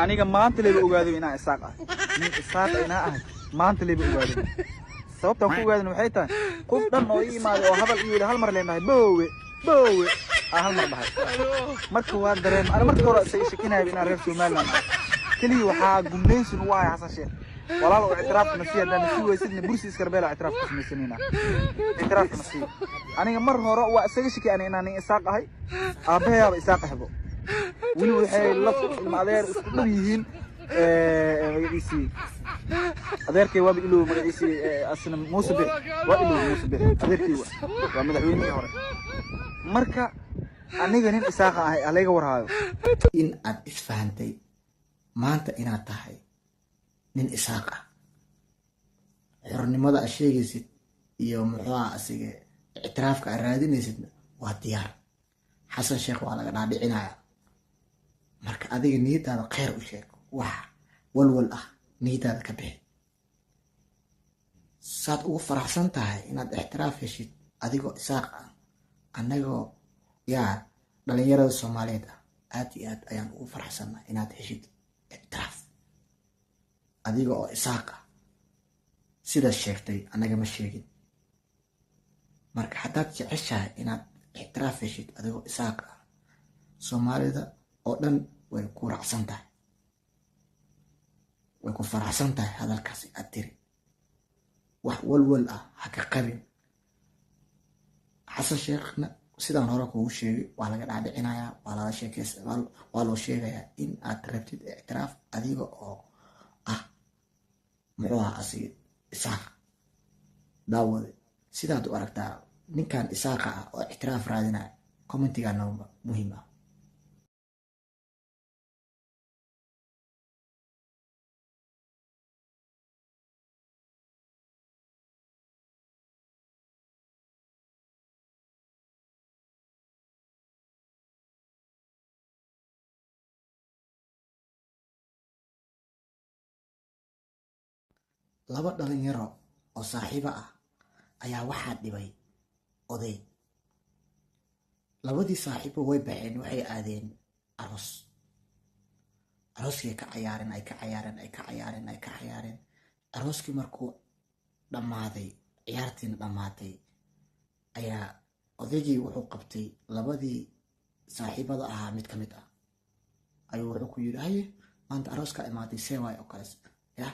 aniga maanta leeba ogaado inaan isaaq ah nin isaaq inaa ah maanta leeba ogaado sababta ku ogaadana waxay tahay qof dhan oo ii imaado oo hadal iyo hal mar leenahay boowe hal mar dhahay marka waa dareem ana marka hore say shakinay inaan reer Soomaaliland kaliya waxa gumnaysan waa Xasan Sheekh walaal oo اعتراف nasiya dan si weysadna bursi iskarbeel اعتراف kusmaysanina اعتراف nasiya aniga mar hore waa isaga shaki inaan isaaq ahay aabahay isaaq ahbo wili waxay la ilmaadeer isku dhab yihiin magaciisi adeerkay waa iluu magaciisi asna Muusabix waa iluu Muusabix adeerkay waa madaxweynihii hore marka aniga nin isaaq ahay alayga warhaayo in aad isfahantay maanta inaad tahay nin isaaq ah xornimada sheegaysid iyo muxuu asiga اعترافka raadinaysid waa diyaar Xasan Sheekh waa laga dhaadhicinaya marka adiga niyadaada khayr u sheeg wax walwal ah niyadaada ka bixi saad ugu faraxsan tahay inaad اعتراف heshid adigoo isaaq ah anagoo yaa dhalinyarada Soomaaliyeed aad iyo aad ayaan ugu faraxsanahay inaad heshid اعتراف adigoo isaaq ah sida sheegtay anaga ma sheegin marka hadaad jeceshahay inaad اعتراف heshid adigoo isaaq ah Soomaalida oo dhan way ku raacsan tahay way ku faraxsan tahay hadalkaas aad tiri wax walwal ah ha ka qabin Xasan Sheekhna sidaan hore kugu sheegay waa laga dhaadhicinayaa waa la sheekaysaa waa loo sheegayaa in aad rabtid اعتراف adiga oo ah muxuu asiga isaaq daawade sidaad u aragtaa ninkan isaaq ah oo اعتراف raadinaya commentiga namba muhiim ah laba dhalinyaro oo saaxiibo ah ayaa waxa dhibay oday labadii saaxiibo way baxeen waxay aadeen arooskii ka cayaareen arooskii markuu dhamaaday ciyaartiin dhamaatay ayaa odaygii wuxuu qabtay labadii saaxiibada ahaa mid kamid ah ayuu wuxuu ku yiri haye maanta arooska imaaday seeway oo kale yaa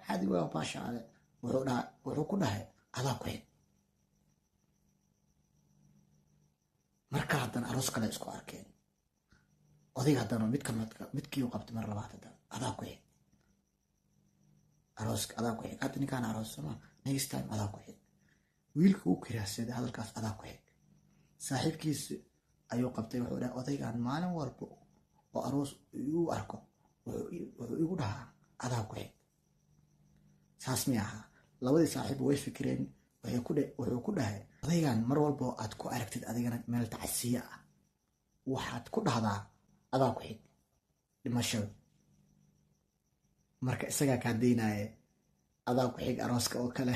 عادي waa baasha ale wuxuu ku dhahay adaa ku xig marka haddana aroos kale isku arkeen odayga haddana midkii uu qabtay mar labaad haddana adaa ku xig arooska adaa ku xig hadda ninkaan aroos sama next time adaa ku xig wiilka uu kiraasaday hadalkaas adaa ku xig saaxiibkiisa ayuu qabtay wuxuu dhahay odaygaan maalin walba oo aroos uu arko wuxuu igu dhahaa adaa ku xig saasmi aha labadii saaxiib way fikireen wuxuu ku dhahay adaygan mar walba aad ku aragtid adigana meel tacsiya ah waxaad ku dhahdaa adaa ku xig dhimashada marka isaga ka deynaaye adaa ku xig arooska oo kale